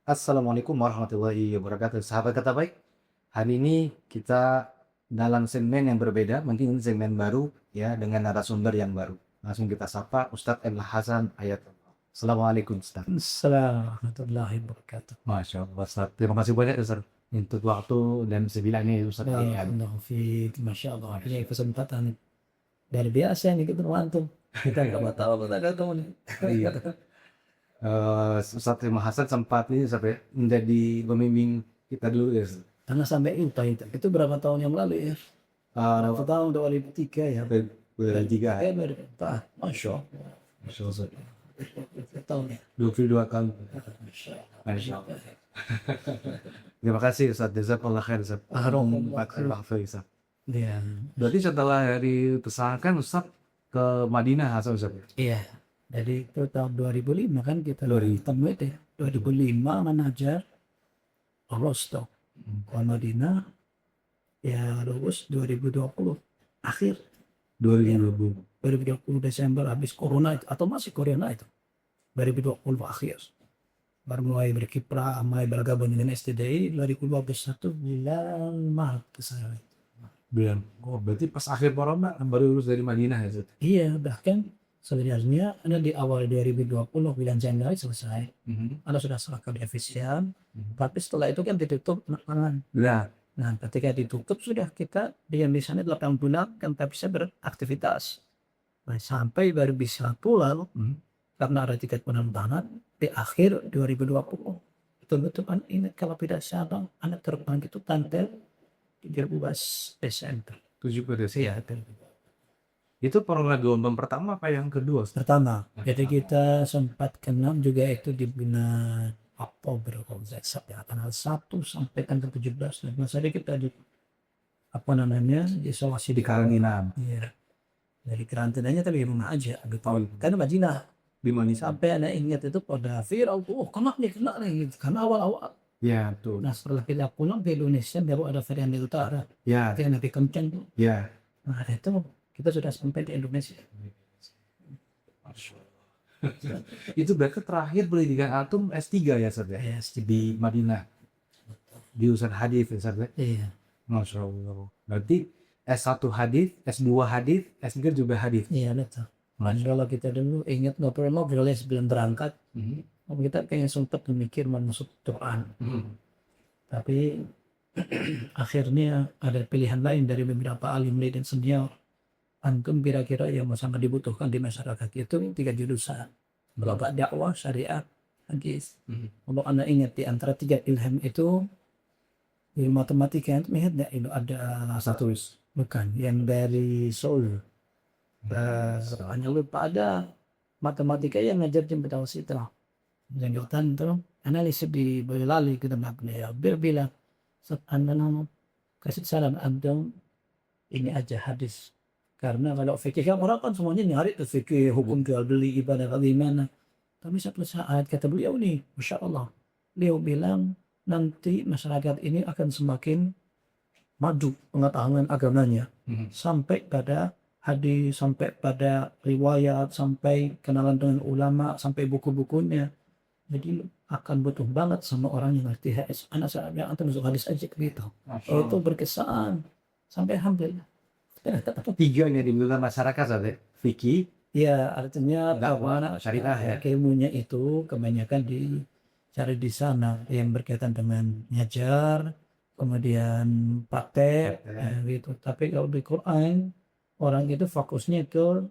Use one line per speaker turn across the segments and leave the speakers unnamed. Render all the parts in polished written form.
Assalamualaikum warahmatullahi wabarakatuh. Sahabat kata baik, hari ini kita dalam segmen yang berbeda, mungkin ini segmen baru ya dengan narasumber yang baru. Langsung kita sapa Ustadz M. Hasan Ayatullah. Assalamualaikum Ustadz.
Assalamualaikum warahmatullahi wabarakatuh.
Masya Allah Ustadz. Terima kasih banyak Ustadz untuk waktu dan sebilangnya Ustadz.
Barakallahu fiik. Masya Allah. Ini kesempatan dari biasa nih kita antum. Kita nggak tahu apa tak ketemu nih.
Iya. Ustadz M. Hasan sempat ini sampai menjadi pembimbing kita dulu ya Ustadz.
Karena sampai itu berapa tahun yang lalu ya? Berapa tahun 2003 ya?
Bulan 3
berapa? Masya Allah.
Masya Allah.
Berapa tahun ya?
22 tahun.
Masya Allah.
Masya Allah. Terima kasih Ustaz, jazakallah khair Ustaz. Ustaz.
Iya.
Berarti setelah dari pesantren Ustaz ke Madinah asal Ustaz.
Iya. Jadi itu tahun 2005 kan kita
2005.
ketemu itu ya. 2005 manajer Rostock. Ke Madinah ya lulus 2020 akhir
2020.
2020 Desember habis corona itu, atau masih corona itu 2020 akhir baru mulai berkiprah, mulai bergabung dengan STDI 2021 bulan Maret ke sana.
Bilang, oh berarti pas akhir corona baru lulus dari Madinah ya Ustaz.
Iya, bahkan sebenarnya ada di awal 2020 bulan Januari selesai, Anda sudah serahkan efisien, tapi setelah itu kan ditutup lapangan.
Nah,
Nah, ketika ditutup sudah kita diam di sana 8 bulan kan tak bisa beraktivitas. Nah, sampai baru bisa pulang karena ada tiket penerbangan di akhir 2020. Betul-betul kan ini kalau tidak salah anak terbang itu tanggal 13 Desember.
70 sih.
Iya,
Itu gelombang pertama apa yang kedua Ustaz?
pertama. Jadi kita sempat kenal juga itu di bulan Oktober kalau saya salah, tanggal 1 sampai tanggal 17. Dan masa kita di apa namanya isolasi
Di karantina.
Iya. Dari karantinanya tapi di rumah aja gitu. Karena Madinah
Di Madinah.
sampai anak ingat itu pada viral tuh, oh kena nih gitu. Karena awal-awal.
Ya, tuh.
Nah setelah kita pulang ke Indonesia baru ada varian Delta utara.
Ya,
Yang lebih kencang tuh.
ya.
Nah itu kita sudah sampai di Indonesia.
Masya Allah. Itu berarti terakhir pendidikan antum S3 ya Ustaz ya?
Yes.
Di Madinah. Di urusan hadis ya Ustaz ya?
Iya.
Masya Allah. Berarti S1 hadis, S2 hadis, S3 juga hadis.
Iya betul. Kalau kita dulu ingat ngobrol-ngobrol ya sebelum berangkat, kita kayak sempat memikir masuk Quran. Tapi akhirnya ada pilihan lain dari beberapa alim dan senior. Antum kira-kira yang sangat dibutuhkan di masyarakat itu 3 jurusan. Bapak dakwah, syariat, hadis. Kalau Anda ingat di antara 3 ilham itu di matematika itu ingat itu ada
Satu.
bukan yang dari Seoul. Hanya lupa ada matematika yang ngajar di Citra. Lanjutan itu analisis di Boyolali kita ya berbilang saat Anda kasih saran Anda ini aja hadis. Karena kalau fikih kan orang kan semuanya nyari tuh fikih hukum jual beli ibadah bagaimana. Tapi satu saat kata beliau nih, Masya Allah, beliau bilang nanti masyarakat ini akan semakin maju pengetahuan agamanya sampai pada hadis, sampai pada riwayat, sampai kenalan dengan ulama, sampai buku-bukunya. Jadi akan butuh banget sama orang yang ngerti hadis. Anak saya bilang antum masuk hadis aja gitu. Itu berkesan sampai alhamdulillah.
3 yang dibutuhkan masyarakat Ustaz ya? Fikih,
Ya artinya
dakwah, syariah ya.
ilmunya itu kebanyakan dicari di sana yang berkaitan dengan ngajar, kemudian praktek, gitu. Tapi kalau di Quran orang itu fokusnya ke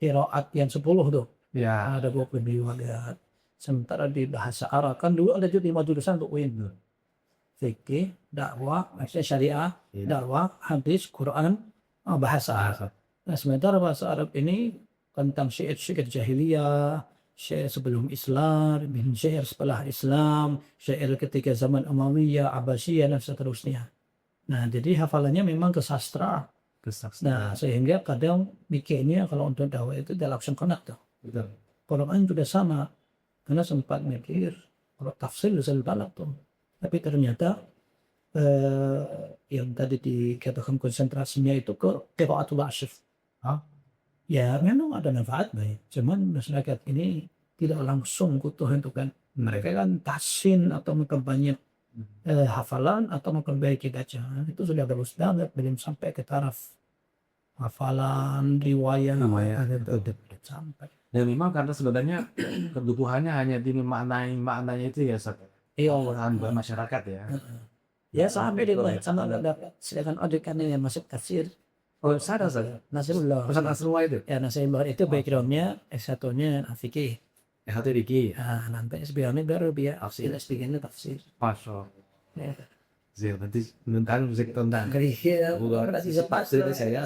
qiraat yang 10 tuh.
Ya.
Ada 22 ayat. Sementara di bahasa Arab kan dulu ada 5 jurusan untuk UIN. Fikih, dakwah, syariah, dakwah, hadis, Quran, bahasa. Nah, sementara bahasa Arab ini tentang syair-syair jahiliyah, syair sebelum Islam, syair setelah Islam, syair ketika zaman Umayyah, Abbasiyah, dan seterusnya. Nah, jadi hafalannya memang ke sastra. Nah, sehingga kadang mikirnya kalau untuk dakwah itu dia langsung kena tuh. Quran juga sama. Karena sempat mikir, kalau tafsir bisa balap tuh. Tapi ternyata yang tadi dikatakan konsentrasinya itu ke qiraatul asyif. Ya memang ada manfaat baik, cuman masyarakat ini tidak langsung butuh itu kan. Mereka kan tahsin atau memperbanyak hafalan atau memperbaiki bacaan itu sudah bagus banget, belum sampai ke taraf hafalan riwayat itu udah sampai.
Dan memang karena sebenarnya kebutuhannya hanya di maknanya itu ya, Ustaz.
Iya,
Pengolahan buat masyarakat ya.
ya sampai di bawah sama nggak dapat. Sedangkan adegan yang masuk tafsir
Oh, sadar, Ustaz.
Nasrullah.
Ustaz Nasrullah itu.
Ya Nasrullah itu backgroundnya S1-nya fikih.
Satu Riki.
Nanti SBM-nya baru dia tafsir, S3-nya tafsir.
Masya Allah.
Ya.
Zil, nanti nonton musik tentang.
Iya, masih sepas.
Saya.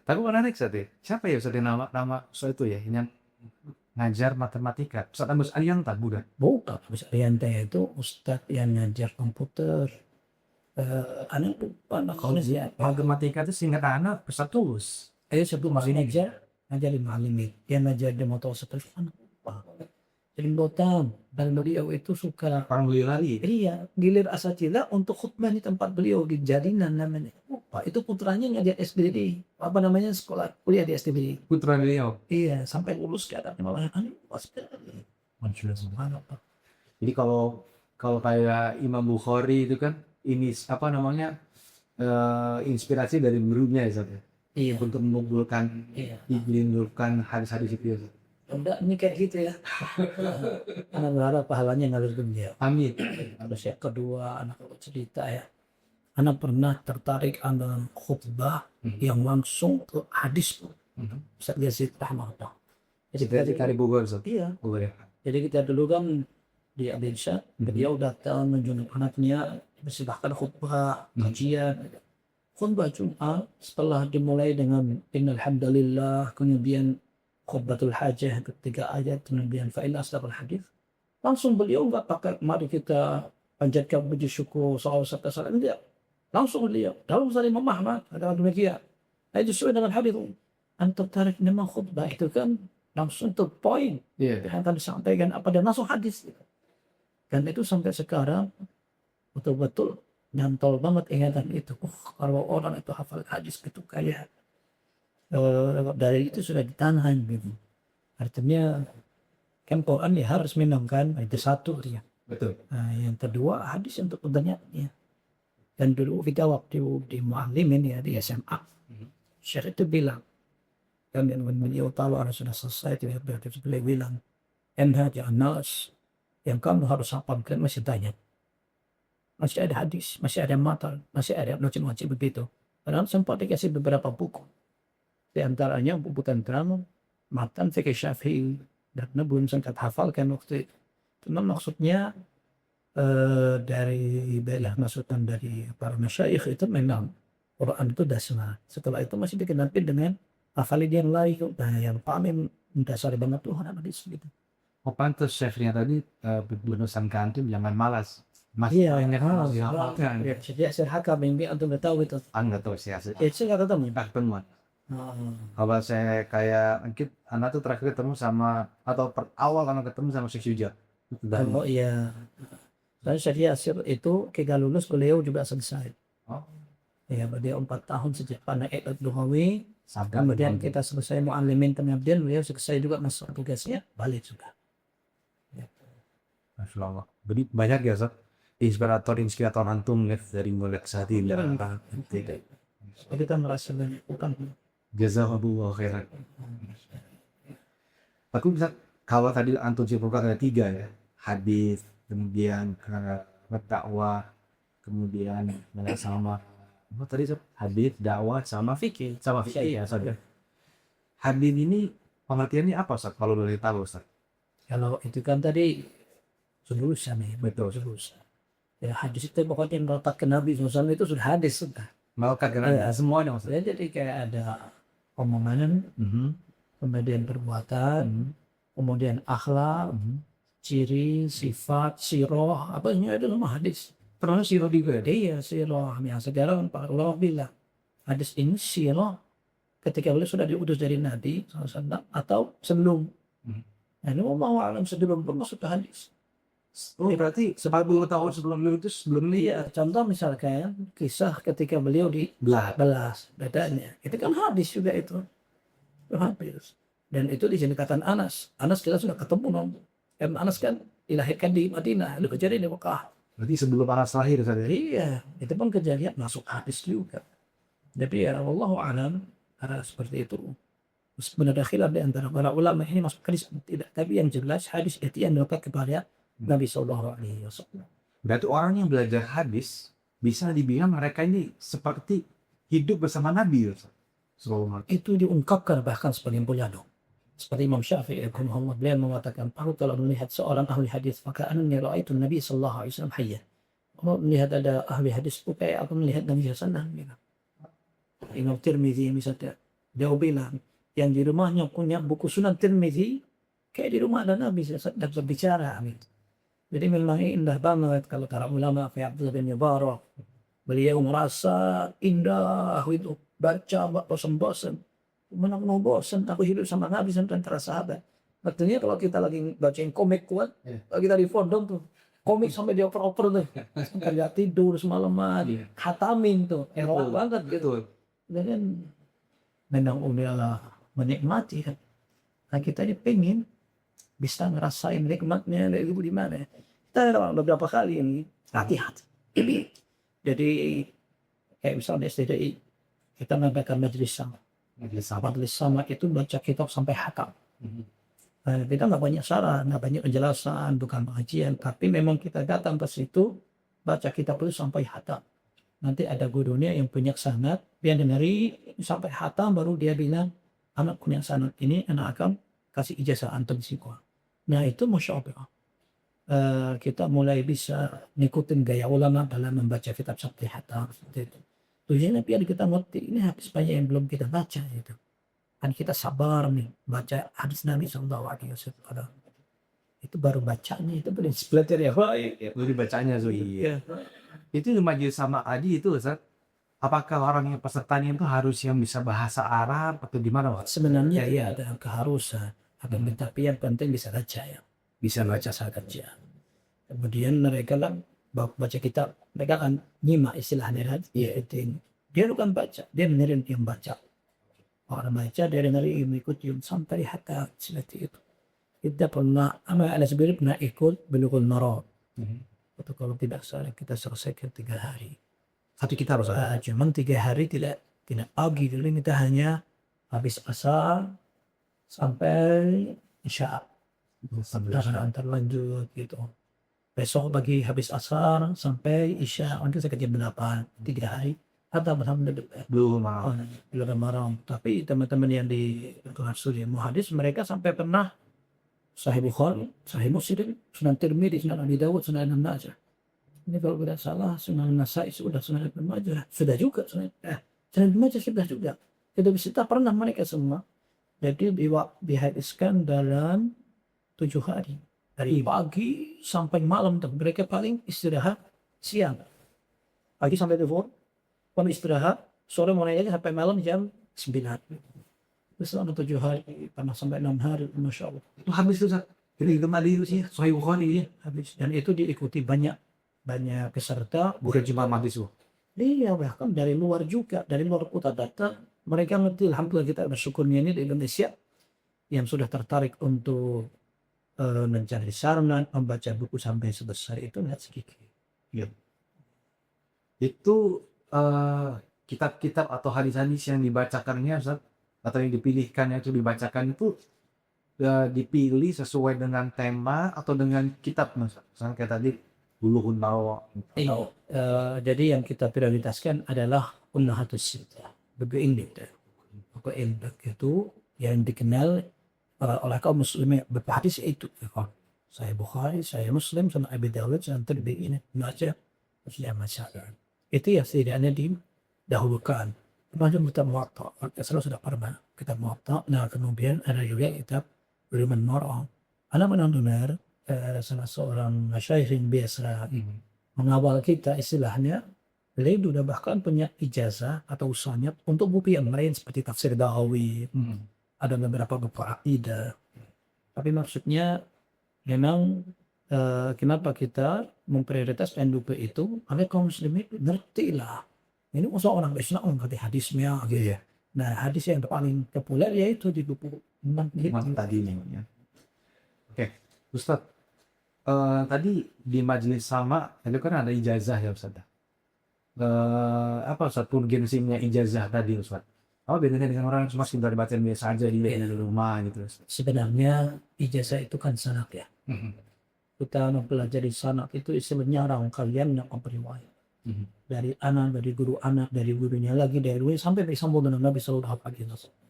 Tapi menarik Ustaz ya. Siapa ya Ustaz yang nama Ustaz itu ya yang ngajar matematika? Ustaz Agus Arianta bukan?
Bukan, Ustaz Arianta itu Ustadz yang ngajar komputer. Anak lupa nakalnya siapa.
Matematika itu singkat anak Ustaz Tulus.
Sebelum masih ngajar di Malim, dia ngajar di motor seperti anak lupa. Jadi Botam, dan beliau itu suka
Orang beli lari.
iya, gilir asatila untuk khutbah di tempat beliau di Jadinan namanya. Lupa, itu putranya ngajar SD di apa namanya sekolah kuliah di SDB.
Putra beliau.
Iya, sampai lulus ke atas malah pas
Jadi kalau kayak Imam Bukhari itu kan ini apa namanya inspirasi dari gurunya ya Ustaz ya?
Iya,
Untuk mengumpulkan hadis-hadis itu ya Ustaz.
udah ini kayak gitu ya. Anak berharap pahalanya ngalir ke beliau.
Amin.
Terus yang kedua, anak cerita ya. Anak pernah tertarik dengan khutbah yang langsung ke hadis. Ustaz Yazid Rahmatullah.
Jadi kari Bogor Ustaz.
Iya.
Bogor ya.
Jadi kita dulu kan di Indonesia, beliau datang menjunjung anaknya, silahkan khutbah, kajian. Khutbah Jumat setelah dimulai dengan innal hamdalillah, kemudian khutbatul hajah ketiga ayat, kemudian fa'il asdaqul hadis. Langsung beliau nggak pakai mari kita panjatkan puji syukur salawat serta salam, dia langsung beliau dalam sari memahami adalah demikian. Nah, itu sesuai dengan hadis. Antum tarik nama khutbah itu kan langsung to point
Iya.
yang akan disampaikan apa dan langsung hadis. Dan itu sampai sekarang betul-betul nyantol banget ingatan itu. Kalau orang itu hafal hadis gitu kayak dari itu sudah ditanam gitu. Artinya kan Quran ya harus minum kan, itu satu dia.
Betul.
Nah, yang kedua hadis untuk pendengarnya. Dan dulu kita waktu di Muallimin ya di SMA, Syekh itu bilang, dan beliau tahu orang sudah selesai, beliau bilang, jangan nas, yang kamu harus hafalkan masih banyak. Masih ada hadis, masih ada matan, masih ada macam-macam begitu. Padahal sempat dikasih beberapa buku. Di antaranya buku tentang matan fikih Syafi'i, dan belum sempat hafalkan waktu itu. Cuma maksudnya dari masukan dari para masyayikh itu memang Quran itu dasar. Setelah itu masih digenapi dengan hafalin yang lain, yang paham mendasari banget tuh orang hadis gitu.
Oh pantas chefnya tadi berusaha kantin jangan malas.
Iya, yang
harus dihafalkan.
Sejak saya hakam mimpi antum nggak tahu itu.
Nggak tahu sih asli.
Saya nggak ketemu.
Temuan. Kalau saya kayak mungkin anak tuh terakhir ketemu sama atau awal karena ketemu sama Syekh Syuja.
Oh iya. Dan Syekh Yasir itu ketika lulus beliau juga selesai.
Oh.
Ya beliau 4 tahun sejak pada Eid Luhawi.
Sampai
Kemudian kita selesai Muallimin Pengabdian, beliau selesai juga masuk tugasnya balik juga.
Masya Allah. Jadi banyak ya Ustaz inspirator antum ya dari mulai saat ini.
Jadi kita merasa bukan.
Jazakallahu khairan. Aku bisa kalau tadi antum simpulkan ada 3 ya, hadis, kemudian dakwah, kemudian sama apa tadi hadis, dakwah sama fikih ya Ustaz. Hadis ini pengertiannya apa Ustaz kalau boleh tahu Ustaz?
Kalau itu kan tadi solusan nih,
Betul.
solusan. Ya hadis itu pokoknya yang melekat ke Nabi SAW itu sudah hadis sudah.
Melekat ke semuanya Ustaz.
Jadi kayak ada omongan, kemudian perbuatan, kemudian akhlak, ciri, sifat, siroh, apa ini ada nama hadis.
Terus siroh juga.
Iya siroh. Yang sekarang Pak Allah bilang hadis ini siroh ketika beliau sudah diutus dari Nabi SAW atau sebelum. Nah ini mau alam sebelum masuk ke hadis.
Oh berarti 40 tahun sebelum beliau itu sebelum ini.
Iya, contoh misalkan kisah ketika beliau di
Belas.
bedanya. Itu kan hadis juga itu. Itu hadis. Dan itu diceritakan Anas. Anas kita sudah ketemu dong. Anas kan dilahirkan di Madinah, lalu kejadian di Mekah.
Berarti sebelum Anas lahir saja.
Iya, itu pun kejadian masuk hadis juga. Tapi ya Wallahu a'lam seperti itu. Sebenarnya ada khilaf di antara para ulama ini masuk hadis atau tidak. Tapi yang jelas hadis itu yang dilakukan kepada Nabi Sallallahu Alaihi Wasallam.
Berarti orang yang belajar hadis bisa dibilang mereka ini seperti hidup bersama Nabi. So,
Itu diungkapkan bahkan sebagian ulama. Seperti Imam Syafi'i rahimahullah, beliau mengatakan, aku kalau melihat seorang ahli hadis maka anni ra'aitu Nabi sallallahu alaihi wasallam hayya. Kalau melihat ada ahli hadis itu kayak aku melihat Nabi sallallahu alaihi wasallam. Imam Tirmidzi misalnya, dia bilang yang di rumahnya punya buku Sunan Tirmidzi kayak di rumah ada Nabi sallallahu alaihi wasallam berbicara. Jadi memang indah banget kalau para ulama kayak Abdullah bin Mubarak, beliau merasa indah itu baca bosan-bosan. Mana mau bosan, aku hidup sama Nabi sama antara sahabat. Artinya kalau kita lagi bacain komik kuat, kalau kita di pondok tuh, komik sampai dioper-oper tuh, sampai nggak tidur semalaman, khatamin tuh, enak banget gitu. Dan memang udah menikmati kan. Nah kita ini pengen bisa ngerasain nikmatnya dari di mana. Kita beberapa kali ini latihan. Jadi kayak misalnya STDI, kita mengadakan majelis sama. Majelis sama itu baca kitab sampai hatam. Kita nggak banyak saran, nggak banyak penjelasan, bukan pengajian, tapi memang kita datang ke situ baca kitab itu sampai hatam. Nanti ada gurunya yang punya sanad, dia dengerin sampai hatam baru dia bilang, anak punya sanad ini anak akan kasih ijazah antum di sekolah. Nah itu Masya Allah. Kita mulai bisa ngikutin gaya ulama dalam membaca kitab sampai hatam. Tujuannya biar kita ngerti ini habis banyak yang belum kita baca itu. Kan kita sabar nih baca hadis Nabi Sallallahu Alaihi Wasallam. Itu baru bacanya itu belum belajar ya.
Baru dibacanya
Iya.
Itu majelis sama Adi itu Ustaz. Apakah orang yang pesertanya itu harus yang bisa bahasa Arab atau di mana, Pak?
Sebenarnya ya ada keharusan, tapi yang penting bisa baca ya. Bisa baca saja. Kemudian mereka lah baca kitab, mereka kan nyimak istilahnya kan, ya itu dia bukan baca, dia dengerin yang baca. Orang baca dia dengerin mengikuti sampai hatta seperti itu. Kita pernah, Ana sendiri pernah ikut Bulughul Maram. Itu kalau tidak salah kita selesaikan 3 hari.
Satu kitab Ustaz.
Cuman 3 hari tidak pagi dulu, kita hanya habis asar sampai isya. Antar lanjut gitu. Besok pagi habis asar sampai isya, nanti saya kerja 8, 3 hari. Hatta alhamdulillah. Belum malam. Tapi teman-teman yang di kelas studi muhadis mereka sampai pernah Sahih Bukhari, Sahih Muslim, Sunan Tirmidzi, Sunan Abi Dawud, Sunan Ibnu Majah. Ini kalau tidak salah Sunan Nasai sudah, Sunan Ibnu Majah sudah juga, Sunan Ibnu Majah sudah juga. Kita pernah mereka semua. Jadi dihadiskan dalam 7 hari. Dari pagi sampai malam tuh. Mereka paling istirahat siang. Pagi sampai zuhur, kami istirahat, sore mulai aja sampai malam jam 9. Terus selama 7 hari, pernah sampai 6 hari, Masya Allah.
Itu habis tuh Ustaz. Jadi gemar di sih, Sahih Bukhari ya.
Habis. Dan itu diikuti banyak peserta.
Bukan cuma mahasiswa.
Iya, bahkan dari luar juga, dari luar kota datang. Mereka ngerti, alhamdulillah kita bersyukurnya ini di Indonesia yang sudah tertarik untuk mencari sarana, membaca buku sampai sebesar itu nggak sedikit.
Ya. Itu kitab-kitab atau hadis-hadis yang dibacakannya Ustaz, atau yang dipilihkannya itu dibacakan itu dipilih sesuai dengan tema atau dengan kitab Ustaz. Misalnya kayak tadi Bulughul Maram.
Jadi yang kita prioritaskan adalah Ummahatus Sittah. Buku indah. Buku indah itu yang dikenal oleh kaum muslimin berhadis itu. Saya Bukhari, saya Muslim, sama Abi Dawud, sama Tirmidzi, Majah, Muslim. Itu ya setidaknya didahulukan. Kemudian kita Muwatta, sudah pernah kita Muwatta. Nah kemudian ada juga kitab Bulughul Maram. Ana mendengar salah seorang masyayikh yang biasa mengawal kita istilahnya, beliau sudah bahkan punya ijazah atau usahanya untuk buku yang lain seperti tafsir Dahawi, ada beberapa buku akidah. Tapi maksudnya memang kenapa kita memprioritaskan buku itu, agar kaum muslimin ngerti lah. Ini usah orang Islam ngerti hadisnya gitu ya. Nah hadis yang paling populer yaitu di buku memang gitu.
tadi nih ya. Oke, Ustadz, tadi di majelis sama itu kan ada ijazah ya Ustadz. Apa Ustadz urgensinya ijazah tadi Ustadz? Apa bedanya dengan orang yang cuma sekedar baca biasa aja di rumah gitu Ustadz?
Sebenarnya ijazah itu kan sanad ya.
Mhm.
Kita mempelajari sanad itu istilahnya orang kalian yang memperiwayat.
Mhm.
Dari anak, dari gurunya lagi, dari gurunya sampai bersambung dengan Nabi Sallallahu Alaihi Wasallam.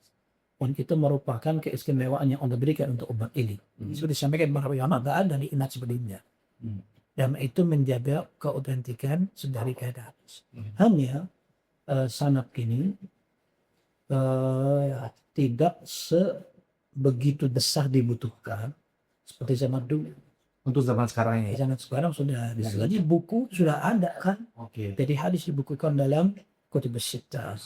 Dan itu merupakan keistimewaan yang Allah berikan untuk umat ini. Sudah disampaikan beberapa ulama, nggak ada di inat sebelumnya. Dan itu menjaga keautentikan dari keadaan. Hanya sanad ini tidak sebegitu besar dibutuhkan seperti zaman dulu.
Untuk zaman sekarang ini.
Zaman sekarang sudah istilahnya buku sudah ada kan.
Oke.
Jadi hadis dibukukan dalam kutub sittah.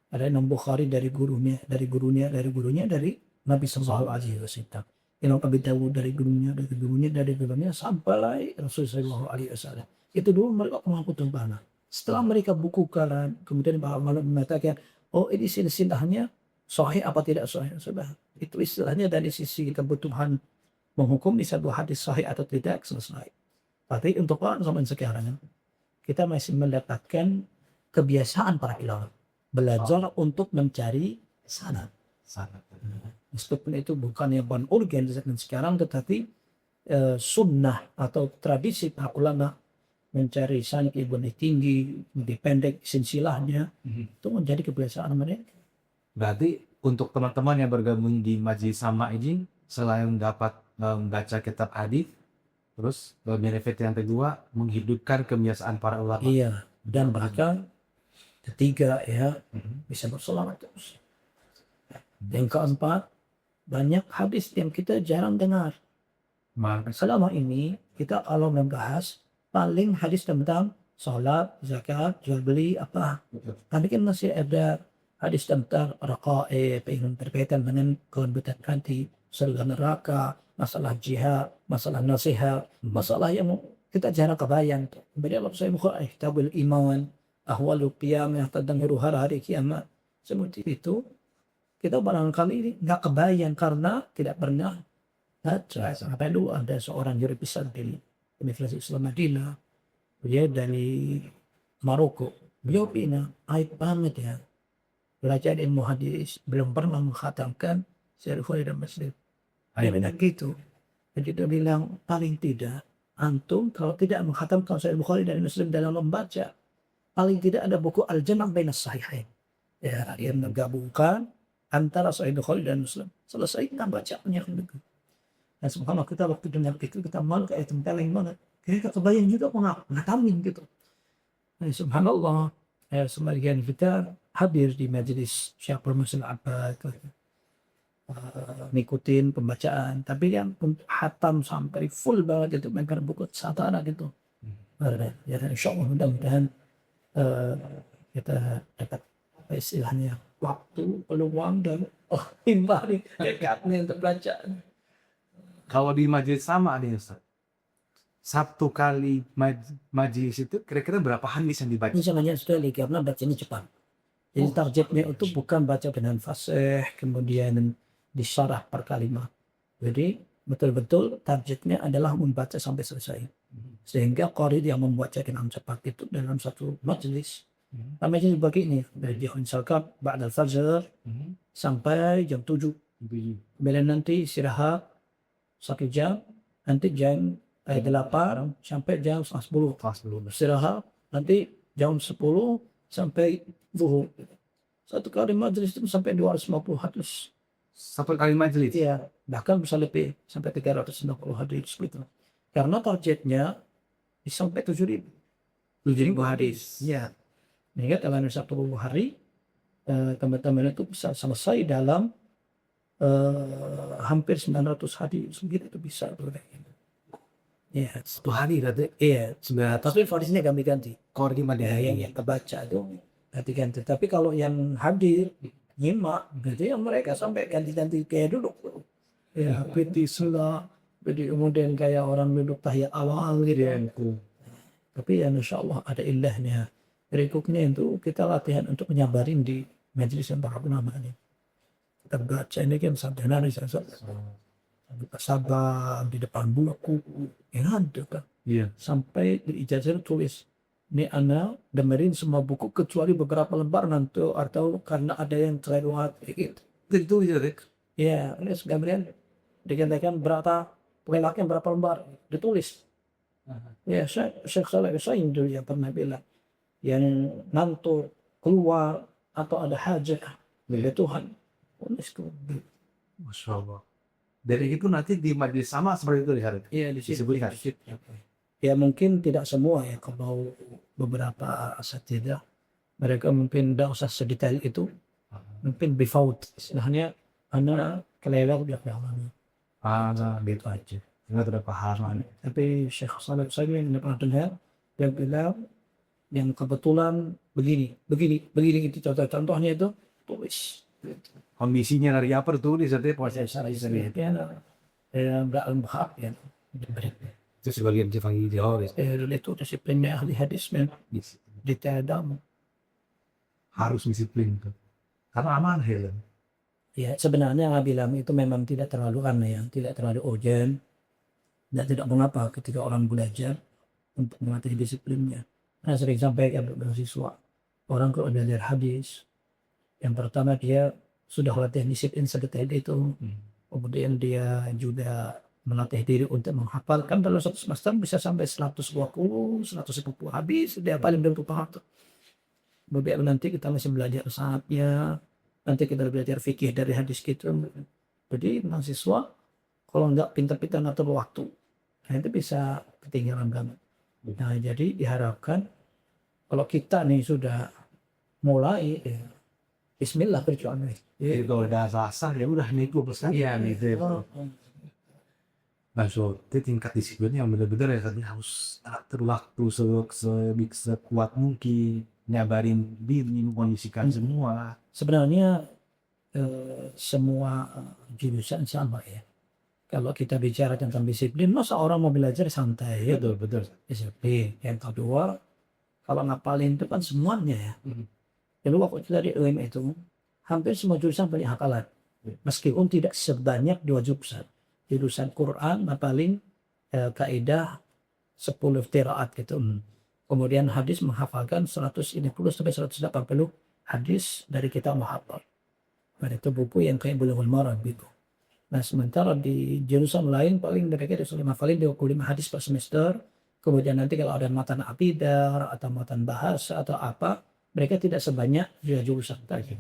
Ada Imam Bukhari dari gurunya dari Nabi Sallallahu Alaihi Wasallam. Imam Abi Dawud dari gurunya sampai Rasulullah Sallallahu Alaihi Wasallam. Itu dulu mereka pengangkutan mana. Setelah mereka bukukan, kemudian Pak Malam mengatakan, oh ini silsilahnya sahih apa tidak sahih. Sudah. Itu istilahnya dari sisi kebutuhan menghukum di satu hadis sahih atau tidak selesai. Tapi untuk orang zaman sekarang kita masih mendapatkan kebiasaan para ulama belajar untuk mencari sanad. Meskipun itu bukan yang paling urgen sekarang, tetapi sunnah atau tradisi para ulama mencari sanad yang lebih tinggi, lebih pendek silsilahnya, itu menjadi kebiasaan mereka.
Berarti untuk teman-teman yang bergabung di majelis sama ini, selain dapat membaca kitab hadis, terus benefit yang kedua menghidupkan kebiasaan para ulama.
Iya, dan bahkan ketiga ya bisa berselawat terus. Yang keempat, banyak hadis yang kita jarang dengar. Selama ini kita kalau membahas paling hadis tentang sholat, zakat, jual beli apa. Tapi kan masih ada hadis tentang raqaib yang berkaitan dengan kelembutan hati, surga neraka, masalah jihad, masalah nasihat, masalah yang kita jarang kebayang. Kemudian Allah Subhanahu wa ta'ala kitabul iman, ahwalul qiyamah, tentang hari kiamat. Seperti itu kita barangkali nggak kebayang karena tidak pernah baca. Sampai dulu ada seorang juri besar di Universitas Islam Madinah, dia dari Maroko. Beliau bilang, aib banget ya belajar ilmu hadis, belum pernah mengkhatamkan Sahih Bukhari dan Muslim. Dia bilang gitu. Jadi dia bilang, paling tidak antum kalau tidak mengkhatamkan Sahih Bukhari dan Muslim dalam membaca, paling tidak ada buku Al-Jam' Baina Sahihain. Ya, yang menggabungkan antara Sahih Bukhari dan Muslim. Selesai kita bacanya gitu. Dan subhanallah kita waktu dengar itu kita malu kayak tempeleng banget. Kayak kebayang juga ngatamin gitu. Nah, subhanallah, sebagian kita hadir di majelis Syekh Muslim Abbad, ngikutin pembacaan, tapi yang hatam sampai full banget itu megang buku satara gitu. Ya, insya Allah mudah-mudahan kita dapat istilahnya waktu, peluang dan timbang dekatnya untuk bacaan.
Kalau di majelis sama nih Ustaz, satu kali majelis itu kira-kira berapa hadis yang dibaca?
Misalnya sekali karena bacanya cepat. Jadi targetnya itu bukan baca dengan fasih kemudian disyarah per kalimat. Jadi betul-betul targetnya adalah membaca sampai selesai. Sehingga qari yang membaca dengan cepat itu dalam satu majelis. Namanya dibagi ini dari misalkan ba'da fajr sampai jam 7. Kemudian nanti istirahat 1 jam, nanti jam 8 sampai jam 10. Istirahat nanti jam 10 sampai zuhur. Satu kali majelis itu sampai 250 hadis.
Satu kali majelis?
Iya, bahkan bisa lebih sampai 360 hadis gitu. Karena targetnya sampai 7.000 hadis. Iya. Sehingga dalam 1 hari teman-teman itu bisa selesai dalam hampir 900 hadis gitu bisa. Iya,
1 hari berarti?
Iya, tapi hadisnya ganti-ganti.
Qari gimana?
Yang kebaca itu ganti-ganti. Tapi kalau yang hadir nyimak gitu ya mereka sampai ganti-ganti kayak dulu. Ya, piti sulah, jadi kemudian kayak orang duduk tahiyat awal gitu. Tapi ya insya Allah ada ilahnya. Berikutnya itu kita latihan untuk menyabarin di majelis yang para ulama ini. terbaca ini kan sampai nari saya sabar di depan buku yang ada kan
Iya.
sampai di ijazah tulis ini anak dengerin semua buku kecuali beberapa lembar nanti atau karena ada yang terlewat gitu.
Itu ya, Dek.
Ya, ini Gabriel dikatakan berapa lelaki berapa lembar ditulis. Ya, Syekh Saleh Utsaimin dulu yang pernah bilang yang nanti keluar atau ada hajat milik Tuhan tulis ke
Masya Allah. Dari itu nanti di majelis sama seperti itu lihat.
ya di situ.
Disebutkan.
Ya mungkin tidak semua ya, kalau beberapa asatidzah mereka mungkin tidak usah sedetail itu, mungkin bifaut istilahnya anak kelewat dia paham.
Gitu aja. Enggak ada pahaman.
Tapi Syekh Shalih Utsaimin yang pernah dengar dia bilang yang kebetulan begini itu contohnya itu tulis.
Kondisinya dari apa tulis artinya proses
Secara istilahnya beralmbah ya.
itu sebagian dipanggil teroris.
Itu disiplinnya ahli hadis ditadam.
Harus disiplin tuh. Karena aman Helen.
Ya sebenarnya bilang itu memang tidak terlalu aneh ya, tidak terlalu urgent dan tidak mengapa ketika orang belajar untuk melatih disiplinnya. Nah sering sampai ya beasiswa orang kalau belajar hadis yang pertama dia sudah latihan disiplin sedetail itu, kemudian dia juga melatih diri untuk menghafalkan dalam satu semester bisa sampai 120, 150 habis dia paling belum paham tuh. Kemudian nanti kita masih belajar saatnya, nanti kita belajar fikih dari hadis gitu. Jadi mahasiswa kalau nggak pintar-pintar ngatur waktu, nah itu bisa ketinggalan banget. Nah jadi diharapkan kalau kita nih sudah mulai ya, Bismillah perjuangan.
Jadi kalau udah sasar ya udah nih 20%. Iya gitu. Nah, so, itu tingkat disiplinnya yang benar-benar ya harus atur waktu sekuat mungkin, nyabarin diri, mengkondisikan semua.
Sebenarnya semua jurusan sama ya. Kalau kita bicara tentang disiplin, masa orang mau belajar santai ya?
Betul.
Disiplin. Yang kedua, kalau ngapalin itu kan semuanya ya. Jadi waktu kita di UM itu, hampir semua jurusan punya hafalan. Meskipun tidak sebanyak dua jurusan. Jurusan Quran ngapalin kaidah 10 qiraat gitu. Kemudian hadis menghafalkan 120 sampai 180 hadis dari kitab menghafal. Nah, itu buku yang kayak Bulughul Maram gitu. Nah, sementara di jurusan lain paling mereka disuruh menghafalin 25 hadis per semester. Kemudian nanti kalau ada matan aqidah atau matan bahasa atau apa, mereka tidak sebanyak jurusan tadi.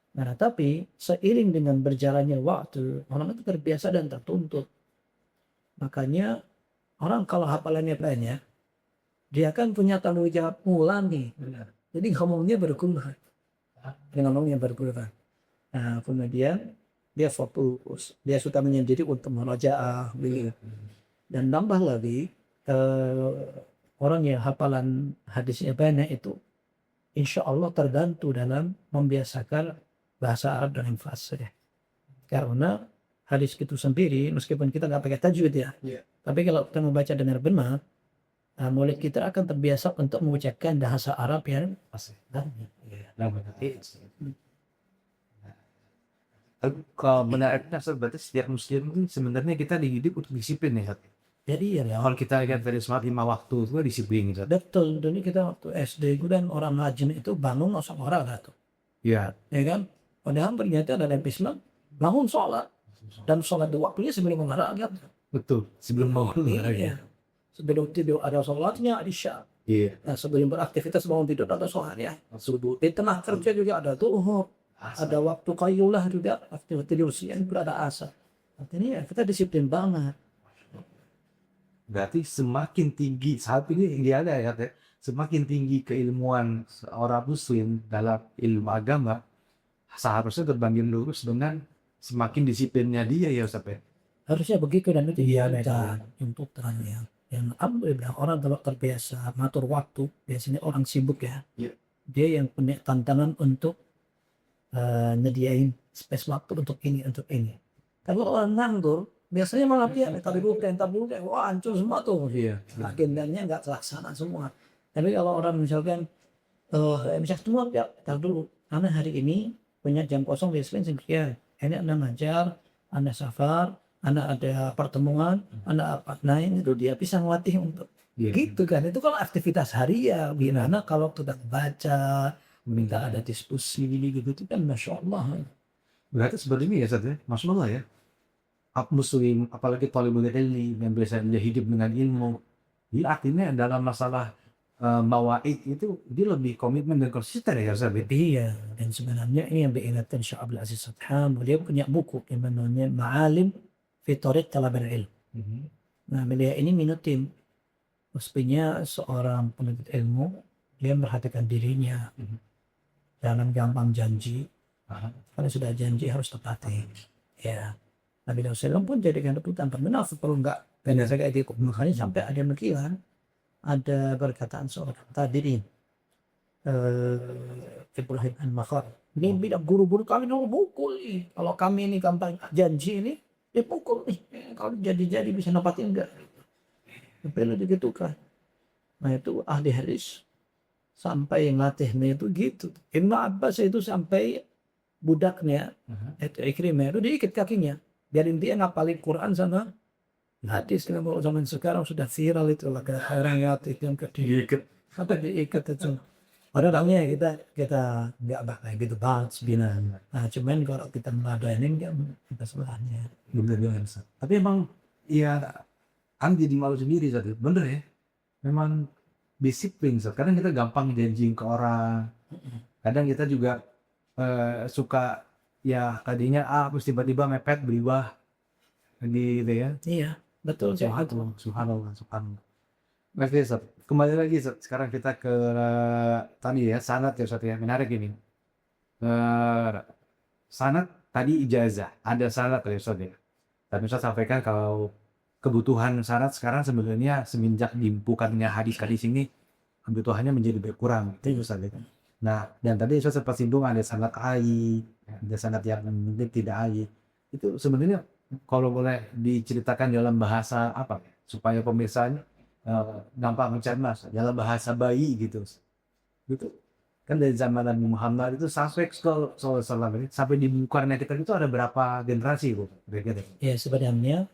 Nah, tapi seiring dengan berjalannya waktu, orang itu terbiasa dan tertuntut. Makanya orang kalau hafalannya banyak, dia kan punya tanggung jawab ngulangi. Jadi ngomongnya berkurang. Nah, kemudian dia fokus, dia suka menyendiri untuk merajaah. Dan tambah lagi, orang yang hafalan hadisnya banyak itu, insya Allah terbantu dalam membiasakan bahasa Arab dan fasih. Karena hadis itu sendiri, meskipun kita nggak pakai tajwid ya, tapi kalau kita membaca dengan benar, mulut kita akan terbiasa untuk mengucapkan bahasa Arab yang fasih.
Kalau menariknya berarti setiap muslim itu sebenarnya kita dididik untuk disiplin ya.
Jadi ya,
Kalau kita lihat dari sholat 5 waktu itu disiplin gitu.
betul. Dulu kita waktu SD itu dan orang rajin itu bangun langsung olahraga tuh.
Iya.
Ya kan? Padahal ternyata dalam Islam bangun sholat dan sholat di waktunya sebelum olahraga.
Betul. Sebelum mau
Iya. Sebelum tidur ada sholatnya, ada isya.
Iya.
Nah, sebelum beraktivitas bangun tidur ada sholatnya. Subuh. Di tengah kerja juga ada zuhur. Ada waktu qaylulah juga, aktivitas tidur siang juga ada asar. Artinya ya, kita disiplin banget.
Berarti semakin tinggi saat ini dia ada ya, semakin tinggi keilmuan seorang muslim dalam ilmu agama, seharusnya berbanding lurus dengan semakin disiplinnya dia ya Ustaz ya.
Harusnya begitu dan itu diajarkan untuk tanya. Yang alhamdulillah orang kalau terbiasa ngatur waktu, biasanya orang sibuk ya.
Iya.
Dia yang punya tantangan untuk nyediain space waktu untuk ini. Kalau orang nganggur, biasanya malah dia entar dulu, wah hancur semua tuh.
Iya.
Agendanya nggak terlaksana semua. Tapi kalau orang misalkan, misalnya semua ya, entar dulu, karena hari ini punya jam kosong di sekian, Ini Anda ngajar, Anda safar, Anda ada pertemuan, Anda apa lain itu dia bisa ngelatih untuk
Iya.
gitu kan. Itu kalau aktivitas harian. Gimana kalau kita baca, minta ada diskusi gitu itu kan masya Allah.
Berarti seperti ini ya Ustaz ya, Masya Allah ya. Muslim, apalagi thalibul ilmi yang biasanya hidup dengan ilmu. Jadi artinya dalam masalah mawaid itu dia lebih komitmen dan konsisten ya Ustaz ya.
Iya, dan sebenarnya ini yang diingatkan Syekh Abdul Aziz Adham, beliau punya buku yang namanya Ma'alim fi Thariq Talabil Ilm.
Mhm.
Nah, beliau ini minutin, mestinya seorang penuntut ilmu, dia memperhatikan dirinya,
Mhm.
jangan gampang janji,
Aha.
kalau sudah janji harus tepati. Ya, Nabi SAW pun jadikan rebutan, benar perlu enggak, karena saya kayak gitu, makanya sampai ada yang bilang, ada perkataan seorang tabi'in, Ibrahim Al-Makhar. Ini bilang guru-guru kami mau pukul nih. Kalau kami ini gampang janji ini, dia pukul nih. Kalau jadi-jadi bisa nepatin enggak? Perlu digitukan. Nah itu ahli hadis sampai ngelatihnya itu gitu. Ibnu Abbas itu sampai budaknya,
Aha.
itu Ikrimah itu diikat kakinya. Biarin dia ngapalin Quran sama hadis. Kalau zaman sekarang sudah viral itu lah. Kayak itu yang diikat. Sampai diikat itu. Padahal orangnya kita nggak bakal gitu banget sebenarnya. Nah, cuman kalau kita meladenin kan kita sebelahnya.
Bener banget Ustaz. Tapi emang ya jadi malu sendiri Ustaz. Bener ya. Memang disiplin Ustaz. Kadang kita gampang janjiin ke orang. Kadang kita juga suka ya tadinya A terus tiba-tiba mepet berubah gitu ya.
Iya, betul.
Subhanallah, subhanallah, subhanallah. Oke Ustaz. Kembali lagi Ustaz. Sekarang kita ke tadi ya sanad ya Ustaz ya. Menarik ini. Sanad tadi ijazah. Ada sanad ya Ustaz ya. Tapi Ustaz sampaikan kalau kebutuhan sanad sekarang sebenarnya semenjak dimbukannya hadis-hadis ini kebutuhannya menjadi berkurang. Itu Ustaz ya. Nah, dan tadi Ustaz sempat singgung ada sanad ai, ada sanad yang mungkin tidak ai. Itu sebenarnya kalau boleh diceritakan dalam bahasa apa supaya pemirsanya gampang mencerna dalam bahasa bayi gitu. Gitu. Kan dari zaman Nabi Muhammad itu sampai ini sampai dibukukan kita itu ada berapa generasi Bu? Kira-kira.
Ya sebenarnya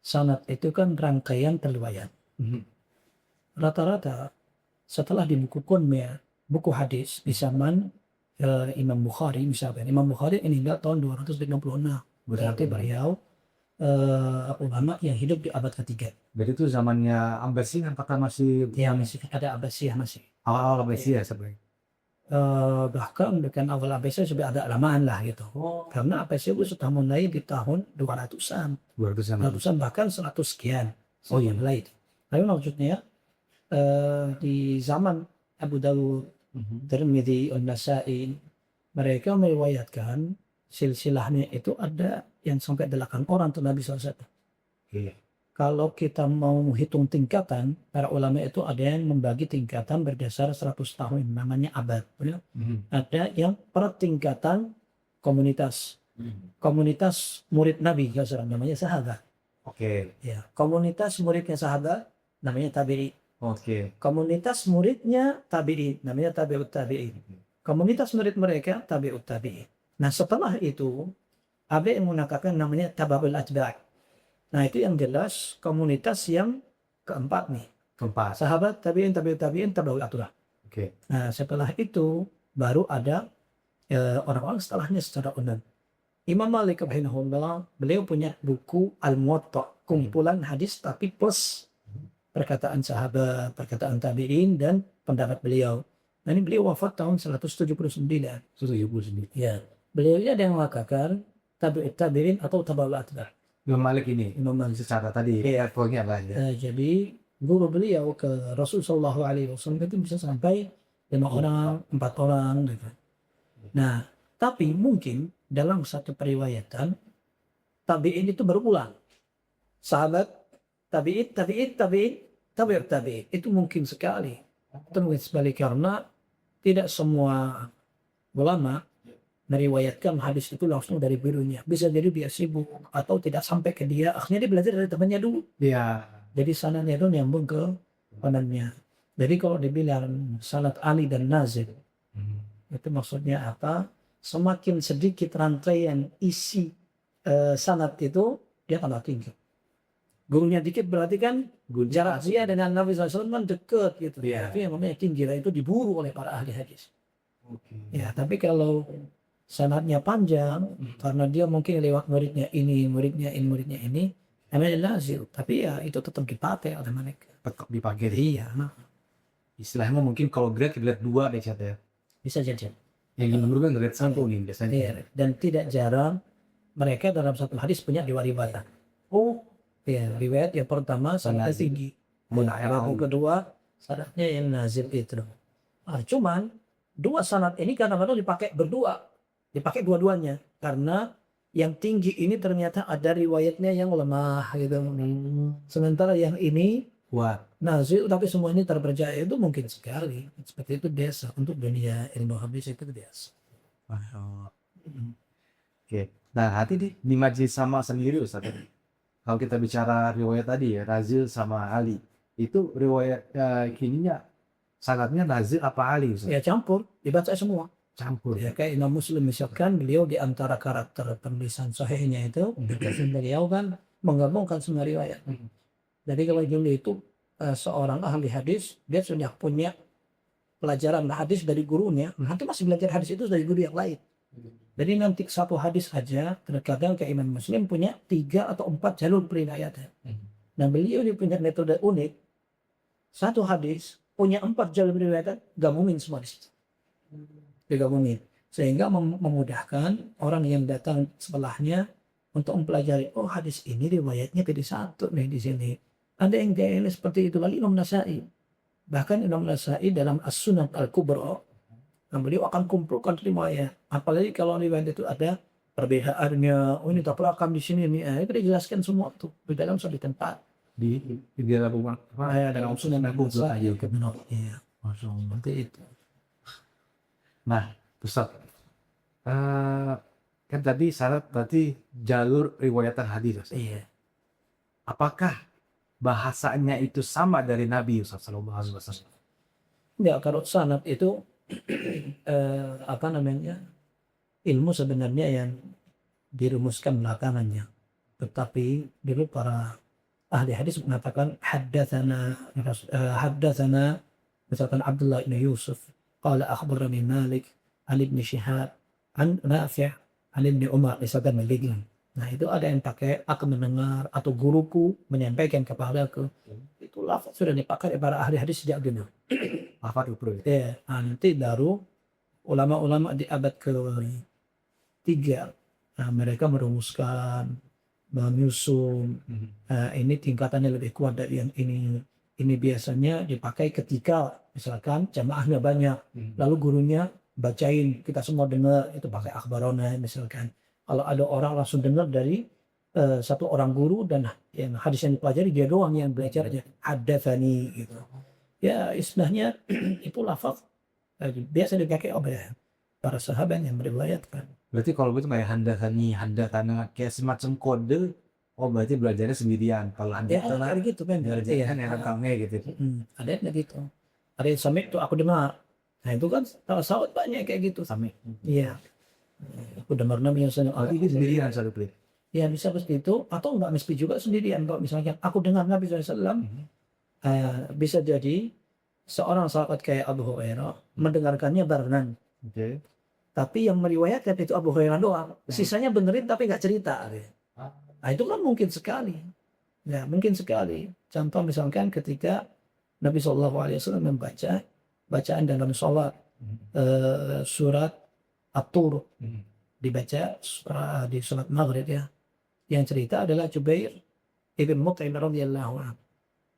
sanad itu kan rangkaian riwayat.
Mhm.
Rata-rata setelah dibukukan buku hadis di zaman Imam Bukhari misalkan. Imam Bukhari meninggal tahun 256. Berarti beliau ulama yang hidup di abad ketiga.
Jadi itu zamannya Abbasiyah apakah masih
Yang masih ada Abbasiyah masih.
awal-awal Abbasiyah sebenarnya?
Bahkan dengan awal Abbasiyah sudah ada lamaan lah gitu. Karena Abbasiyah itu sudah mulai di tahun 200-an.
200-an.
Bahkan 100 sekian.
Oh iya.
Mulai itu. Tapi maksudnya di zaman Abu Dawud, Tirmidzi, An-Nasa'i, mereka meriwayatkan silsilahnya itu ada yang sampai 8 orang tuh Nabi SAW.
Iya.
Kalau kita mau hitung tingkatan, para ulama itu ada yang membagi tingkatan berdasar 100 tahun, namanya abad. Ada yang per tingkatan komunitas. Komunitas murid Nabi SAW, namanya sahabat.
Oke.
Ya, komunitas muridnya sahabat, namanya tabi'i.
Oke.
Komunitas muridnya tabi'i, namanya tabi'ut tabi'in. Komunitas murid mereka tabi'ut tabi'in. Nah setelah itu, ada yang menggunakan namanya tabaul atba'. Nah itu yang jelas komunitas yang keempat nih.
Keempat.
Sahabat tabi'in, tabi'ut tabi'in, tabaul atba'.
Oke.
Nah setelah itu baru ada orang-orang setelahnya secara umum. Imam Malik rahimahullah, beliau punya buku Al-Muwatta, kumpulan hadis tapi plus perkataan sahabat, perkataan tabi'in dan pendapat beliau. Nah ini beliau wafat tahun 179.
179.
Ya, beliau ini ada yang mengatakan tabi'ut tabi'in atau tabaul atba'.
Imam Malik ini.
Imam Malik.
Secara tadi levelnya apa ya?
Jadi guru beliau ke Rasulullah SAW itu bisa sampai 5 orang, 4 orang gitu. Nah, tapi mungkin dalam satu periwayatan tabi'in itu berulang. Sahabat tabi'in, tabi'ut tabi'in. Itu mungkin sekali. Itu mungkin sekali karena tidak semua ulama meriwayatkan hadis itu langsung dari gurunya. Bisa jadi dia sibuk atau tidak sampai ke dia. Akhirnya dia belajar dari temannya dulu.
Iya.
Jadi sanadnya itu nyambung ke temannya. Jadi kalau dibilang sanad Ali dan Nazil, itu maksudnya apa? semakin sedikit rantaian isi sanad itu, dia tambah tinggi. Gurunya dikit berarti kan jarak dia dengan Nabi SAW kan dekat gitu.
Iya.
Tapi yang namanya tinggi itu diburu oleh para ahli hadis.
Oke.
Ya, tapi kalau sanadnya panjang, karena dia mungkin lewat muridnya ini, muridnya ini, namanya lazim. Tapi ya itu tetap dipakai oleh mereka.
Tetap dipakai.
Iya,
Istilahnya mungkin kalau grade grade 2 deh Chat ya.
bisa jadi.
Yang ini kan grade 1 nih biasanya.
Iya. Dan tidak jarang mereka dalam satu hadis punya riwayat.
Oh,
Ya, riwayat yang pertama sanadnya tinggi. Yang kedua sanadnya yang nazil itu. Cuman dua sanad ini kadang-kadang dipakai berdua, dipakai dua-duanya karena yang tinggi ini ternyata ada riwayatnya yang lemah gitu. Sementara yang ini
wah,
nazil tapi semua ini terpercaya, itu mungkin sekali. Seperti itu biasa untuk dunia ilmu hadis, itu biasa.
oke. Nah, hati di Majlis Sama sendiri Ustaz. Kalau kita bicara riwayat tadi ya, Razil sama Ali. Itu riwayat kininya sanadnya Razil apa Ali Ustaz?
Ya campur, dibaca semua.
Campur.
Ya kayak Imam Muslim misalkan, beliau di antara karakter penulisan sahihnya itu, beliau kan menggabungkan semua riwayat. Jadi kalau dulu itu seorang ahli hadis, dia sudah punya pelajaran hadis dari gurunya, nanti masih belajar hadis itu dari guru yang lain. Jadi nanti satu hadis saja, terkadang kayak Imam Muslim punya 3 atau 4 jalur periwayatan. Nah beliau ini punya metode unik, satu hadis punya 4 jalur periwayatan, gabungin semua di situ. Digabungin, sehingga memudahkan orang yang datang sebelahnya untuk mempelajari, oh hadis ini riwayatnya jadi satu nih di sini. Ada yang gaya seperti itu kali Imam Nasai. Bahkan Imam Nasai dalam As-Sunan Al-Kubra, nah, beliau akan kumpulkan riwayat. Apalagi kalau riwayat itu ada perbedaannya, oh ini tabrakan di sini nih, itu dijelaskan semua tuh di dalam suatu tempat.
Di dalam rumah.
Dalam Sunan Al-Kubra, ya benar. Iya, seperti itu.
Nah, Ustaz, kan tadi syarat berarti jalur riwayatan hadis. Ustaz.
Iya.
Apakah bahasanya itu sama dari Nabi Ustaz Sallallahu Alaihi Wasallam?
Ya, kalau sanad itu apa namanya, ilmu sebenarnya yang dirumuskan belakangannya. Tetapi dulu para ahli hadis mengatakan haddatsana misalkan Abdullah bin Yusuf qala akhbarani Malik an Ibn Shihab an Nafi' an Ibn Umar, misalkan begitu. Nah itu ada yang pakai aku mendengar atau guruku menyampaikan kepadaku. Itu lafaz sudah dipakai para ahli hadis sejak dulu.
Apa itu bro?
Ya, nanti baru ulama-ulama di abad ke-3, nah, mereka merumuskan, menyusun, ini tingkatannya lebih kuat dari yang ini. Ini biasanya dipakai ketika misalkan jamaahnya banyak, lalu gurunya bacain, kita semua dengar, itu pakai akhbarona misalkan. Kalau ada orang langsung dengar dari satu orang guru dan yang hadis yang dipelajari dia doang yang belajar aja, haddatsani gitu. Ya istilahnya itu lafaz biasa dipakai oleh para sahabat yang meriwayatkan.
Berarti kalau begitu kayak handatana kayak semacam kode, oh berarti belajarnya sendirian. Kalau
Ya
handatana
kayak gitu kan.
belajarnya
Iya.
kan yang rekamnya gitu.
Ada yang kayak gitu. Ada yang samik tuh aku dengar. Nah itu kan sahabat banyak kayak gitu.
Sampai.
Iya. Aku dengar Nabi yang
Oh ini sendirian satu kali.
Ya bisa seperti itu, atau enggak mesti juga sendirian. Kalau misalnya aku dengar Nabi SAW, bisa jadi seorang sahabat kayak Abu Hurairah mendengarkannya barengan.
Oke.
Tapi yang meriwayatkan itu Abu Hurairah doang. Sisanya benerin tapi nggak cerita. Nah itu kan mungkin sekali. Ya mungkin sekali. Contoh misalkan ketika Nabi SAW membaca bacaan dalam sholat surat At-Tur, dibaca di sholat maghrib ya. Yang cerita adalah Jubair ibn Mut'im radhiyallahu anhu.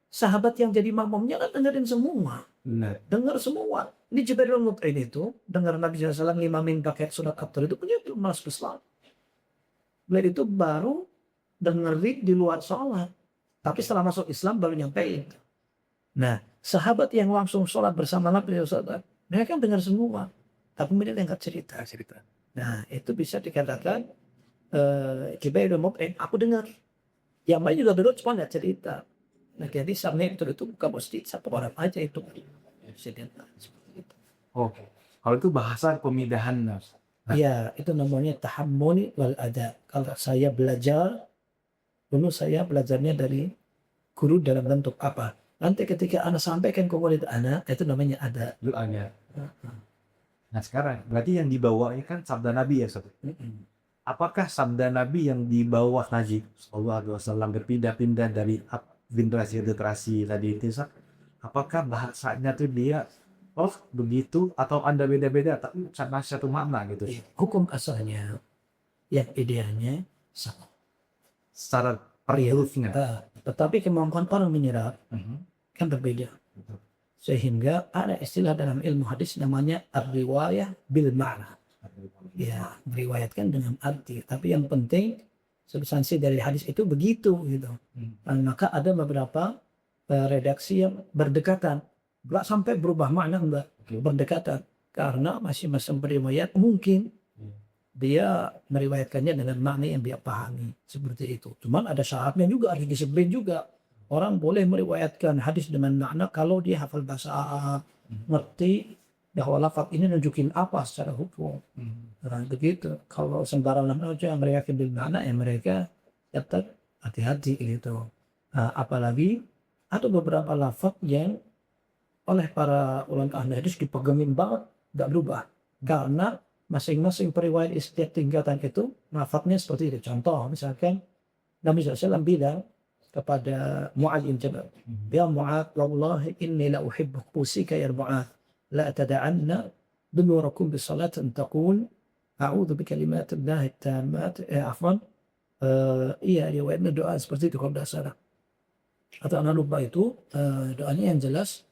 Sahabat yang jadi makmumnya kan dengerin semua.
Benar.
Dengar semua. Ini Jubair ibn Mut'im itu dengar Nabi SAW ngimamin pakai surat At-Tur itu punya itu masuk Islam. Beliau itu baru dengerin di luar sholat. Tapi setelah masuk Islam baru nyampein. Nah, sahabat yang langsung sholat bersama Nabi SAW, mereka kan dengar semua. Tapi mereka nggak cerita. Nah, itu bisa dikatakan Jubair ibn Mut'im, aku dengar. Yang lain juga dulu cuma nggak cerita. Nah, jadi sampai itu bukan mesti satu orang aja itu.
Oke. Kalau itu bahasa pemindahan,
Iya, itu namanya tahammul wal ada. Kalau saya belajar, dulu saya belajarnya dari guru dalam bentuk apa. Nanti ketika anak sampaikan ke murid anak, itu namanya ada.
Doanya. Nah sekarang berarti yang dibawa ini kan sabda Nabi ya Ustaz.
Mm-mm.
Apakah sabda Nabi yang dibawa Najib Sallallahu Alaihi Wasallam berpindah-pindah dari generasi ke generasi tadi itu Ustaz? Apakah bahasanya tuh dia oh begitu atau ada beda-beda tapi sama satu makna gitu
Iya, hukum asalnya, yang idealnya sama.
secara per
Iya.
hurufnya.
Tetapi kemampuan orang menyerap
Mhm.
kan berbeda.
Betul.
Sehingga ada istilah dalam ilmu hadis namanya ar-riwayah bil ma'na. Ya, meriwayatkan dengan arti. Tapi yang penting substansi dari hadis itu begitu gitu.
Hmm.
Dan maka ada beberapa redaksi yang berdekatan. Nggak sampai berubah makna, enggak.
Oke.
Berdekatan. Karena masing-masing periwayat mungkin
Hmm.
dia meriwayatkannya dengan makna yang dia pahami. Seperti itu. Cuman ada syaratnya juga, harus disiplin juga. Orang boleh meriwayatkan hadis dengan makna kalau dia hafal bahasa Arab, ngerti bahwa lafaz ini nunjukin apa secara hukum.
Hmm.
Nah, begitu. Kalau sembarangan aja yang mereka bil makna ya mereka tetap hati-hati gitu. Nah, apalagi ada beberapa lafaz yang oleh para ulama ahli hadis dipegangin banget, nggak berubah. Karena masing-masing periwayat setiap tingkatan itu lafaznya seperti itu. Contoh, misalkan Nabi SAW bilang kepada Mu'adz bin Jabal, ya Mu'adz, wallahi inni la uhibbu pusika ya Mu'adz, la tada'anna binurakum bisalatan taqul a'udzu bikalimatillahi tammat, afwan, iya riwayatnya doa seperti itu kalau tidak salah. Atau anak lupa itu, doanya yang jelas,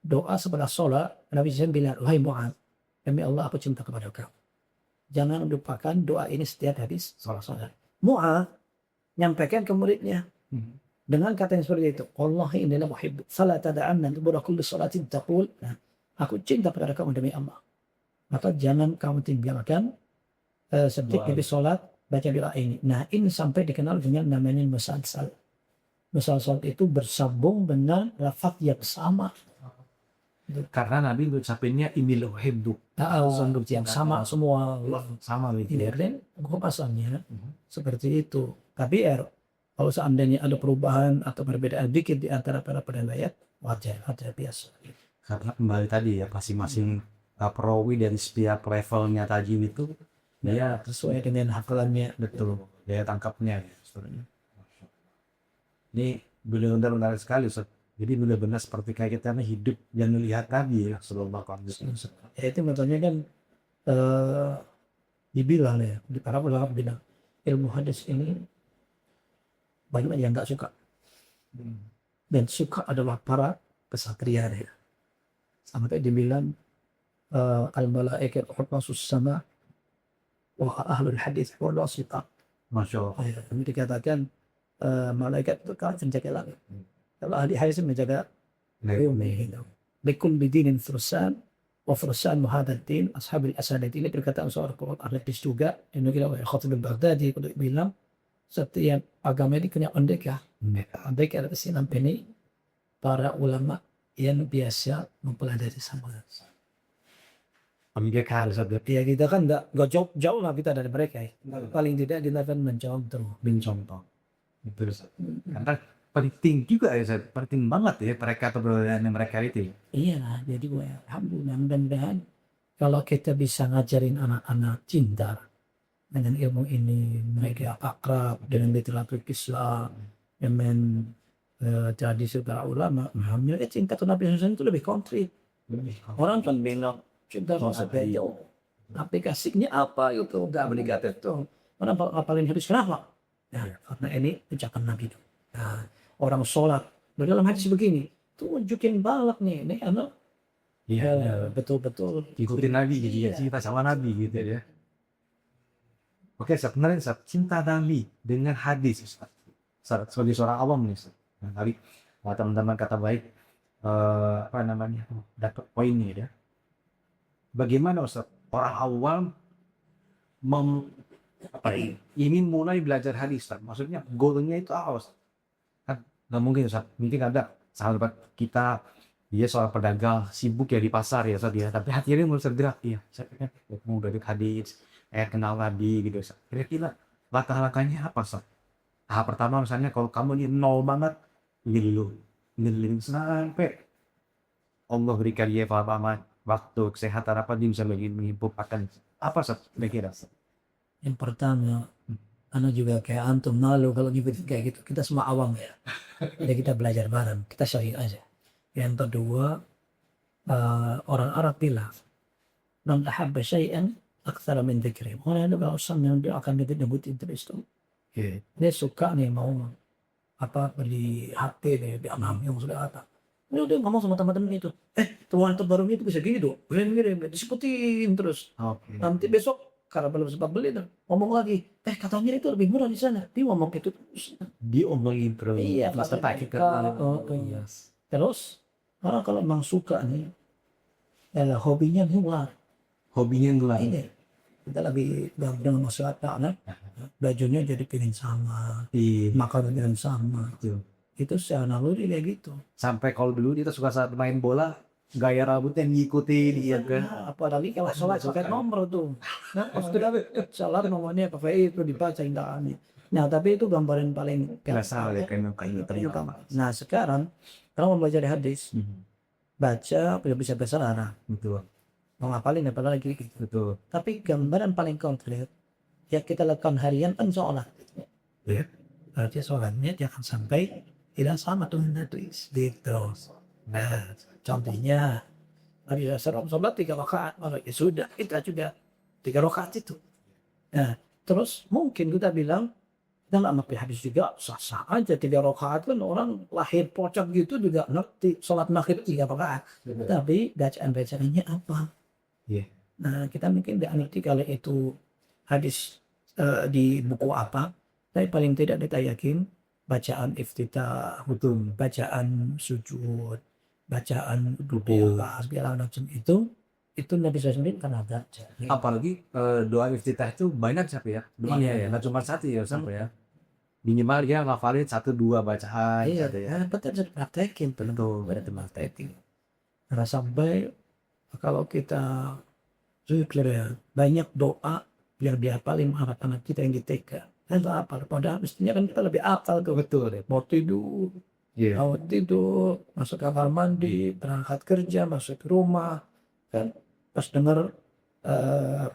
doa setelah sholat, Nabi SAW bilang, wahai Mu'adz, demi Allah aku cinta kepada kau. Jangan lupakan doa ini setiap habis sholat. Mu'adz nyampaikan ke muridnya
Hmm.
dengan kata yang seperti itu. Wallahi inni la uhibbu fala tada'anna dubura kulli salatin taqul. Nah, aku cinta kepada kamu demi Allah. Maka jangan kamu tinggalkan setiap
Doa.
habis sholat baca doa ini. Nah, ini sampai dikenal dengan namanya musalsal. Musalsal itu bersambung dengan lafaz yang sama.
Karena Nabi ngucapinnya inil uhibbu
Sanggup yang sama semua.
sama gitu
Ini
ya.
kan hukum asalnya
Mhm.
seperti itu. Tapi ya kalau seandainya ada perubahan atau perbedaan dikit di antara para periwayat, wajar biasa.
Karena kembali tadi ya masing-masing perawi dari setiap levelnya tadi itu
Ya,
dia
sesuai dengan hafalannya.
betul daya tangkapnya ya sebenarnya. Ini benar-benar menarik sekali Ustaz. Jadi benar-benar seperti kayak kita nih hidup dan melihat Nabi ya Sallallahu Alaihi Wasallam.
Ya, itu makanya kan dibilang ya, di para ulama bilang ilmu hadis ini banyak yang nggak suka. Dan suka adalah para kesatria ya. Sampai dibilang al-malaikat hurmasus sama wa ahlul hadis wal wasita.
Masya Allah.
Ini dikatakan malaikat itu kan menjaga langit. Kalau ahli hadis menjaga bumi. Bikum bidinin fursan wa fursan muhadad din ashabil asanid. Ini perkataan seorang ahli hadis juga. Ini kira Khatib al-Baghdadi kalau bilang setiap agama ini punya ondeka. Ondeka adalah sinam ini para ulama yang biasa mempelajari sama.
Ambekal Ustaz.
Ya kita kan nggak jauh lah kita dari mereka ya. Paling tidak di level menjawab terus.
Contoh. Itu Ustaz. Karena penting juga ya Ustaz. Penting banget ya mereka keberadaan mereka itu.
Iya, jadi gue alhamdulillah mudah-mudahan kalau kita bisa ngajarin anak-anak cinta dengan ilmu ini, mereka akrab dengan literatur Islam, dengan tradisi para ulama, alhamdulillah cinta ke Nabi SAW itu lebih konkret. Orang kan bilang cinta sama jauh. Aplikasinya apa itu? Gak obligatif tuh. Orang apalin hadis kenapa? Nah, karena ini ucapan Nabi itu. Nah, orang sholat dalam hadis begini, tunjukin balak nih, ini anak
Iya.
betul-betul
Ikutin Nabi jadi ya cinta sama Nabi gitu ya. Oke, sebenarnya Ustaz, cinta Nabi dengan hadis Ustaz. Sebagai seorang awam nih Ustaz. Nah, tadi teman-teman kata baik apa namanya? Dapat poinnya ya. Bagaimana Ustaz orang awam ingin mulai belajar hadis Ustaz? Maksudnya goalnya itu apa Ustaz? Kan nggak mungkin Ustaz. Mungkin ada sahabat kita dia seorang pedagang sibuk ya di pasar ya Ustaz ya, tapi hatinya mulai tergerak, iya saya pengen mau dari hadis, kenal Nabi gitu Ustaz. Kira-kira langkah-langkahnya apa Ustaz? Tahap pertama misalnya kalau kamu ini nol banget, ini dulu sampai Allah berikan dia pemahaman, waktu, kesehatan apa dia bisa menyimpulkan apa Ustaz kira-kira?
Yang pertama, karena juga kayak antum malu kalau nyebutin kayak gitu, kita semua awam ya. Jadi kita belajar bareng, kita syahid aja. Yang kedua, orang Arab bilang, "Man ahabba syai'an aktsara min dzikri." Orang ada bahasa yang dia akan nyebutin terus tuh.
Oke.
Dia suka nih mau beli HP nih di Amam yang sudah ada. Dia ngomong sama teman-teman itu, temuan terbaru itu bisa gini tuh, gini, disebutin terus.
Oke.
Nanti besok karena belum sempat beli tuh, ngomong lagi, katanya itu lebih murah di sana. Dia ngomong gitu terus.
Diomongin terus.
Iya,
Masa
kata
pakai
mereka, iya. Terus orang kalau memang suka nih, ya hobinya luar.
hobinya ngelar.
Ini kita lagi dengan masyarakat, bajunya jadi pengen sama,
Iya.
makanan sama.
Betul.
Itu secara naluri kayak gitu.
Sampai kalau dulu kita suka saat main bola, gaya rambutnya ngikutin, iya kan?
Apalagi kalau sholat pakai nomor tuh. Nah, pas sudah sholat nomornya pakai itu dibaca indahnya. Nah, tapi itu gambaran paling
Kerasa oleh kayak
Nah, sekarang kalau mau belajar hadis, baca bisa bahasa Arab.
Betul.
Mau ngapalin apalagi gitu.
Betul.
Tapi gambaran paling konkret ya kita lakukan harian kan sholat.
Ya.
Berarti sholatnya jangan sampai tidak sama dengan hadis. Gitu. Nah, contohnya hari sholat 3 rakaat, ya sudah kita juga 3 rakaat itu. Nah, terus mungkin kita bilang kita nggak ngerti hadis juga sah-sah aja 3 rakaat kan orang lahir pocong gitu juga ngerti sholat maghrib 3 rakaat. Tapi bacaan-bacaannya apa?
Iya.
Nah, kita mungkin tidak ngerti kalau itu hadis di buku apa, tapi paling tidak kita yakin bacaan iftitah,
Betul.
bacaan sujud, bacaan
Betul.
segala macam itu Nabi SAW kan ada.
Apalagi doa iftitah itu banyak siapa ya? Doanya ya, nggak cuma satu ya sampai ya. Minimal dia ngafalin 1-2 bacaan.
Iya,
gitu ya.
betul harus praktekin,
Betul.
berarti praktekin. Karena sampai kalau kita zikir ya, banyak doa biar dihafalin anak-anak kita yang di TK. Kan tak hafal, padahal mestinya kan kita lebih hafal tuh.
Betul.
Mau tidur,
Iya.
mau tidur, masuk kamar mandi, berangkat kerja, masuk ke rumah, kan pas dengar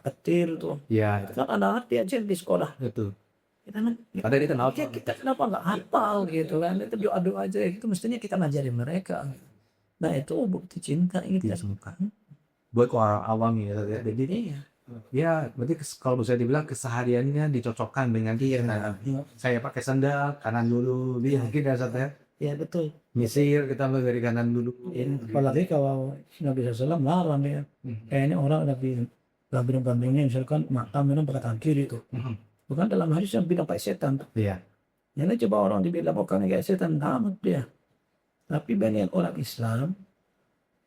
petir tuh,
Iya.
kan anak-anak diajar di sekolah.
Betul.
Kita
Padahal dia kenal.
kita kenapa nggak hafal gitu kan? Itu doa-doa aja itu mestinya kita ngajarin mereka. Nah itu bukti cinta ini
Iya,
kita.
buat orang awam ya. Jadi
Iya.
ya berarti kalau bisa dibilang kesehariannya dicocokkan dengan dia. Nah, saya pakai sandal kanan dulu, dia mungkin ya Ustaz ya.
Iya betul.
Nyisir kita mulai dari kanan dulu.
Apalagi kalau Nabi SAW larang ya. Kayaknya orang lebih bandingnya misalkan makam minum pakai tangan kiri itu. Bukan dalam hadis yang bilang pakai setan.
Iya.
Jadi coba orang dibilang bukan kayak setan, tamat dia. Tapi banyak orang Islam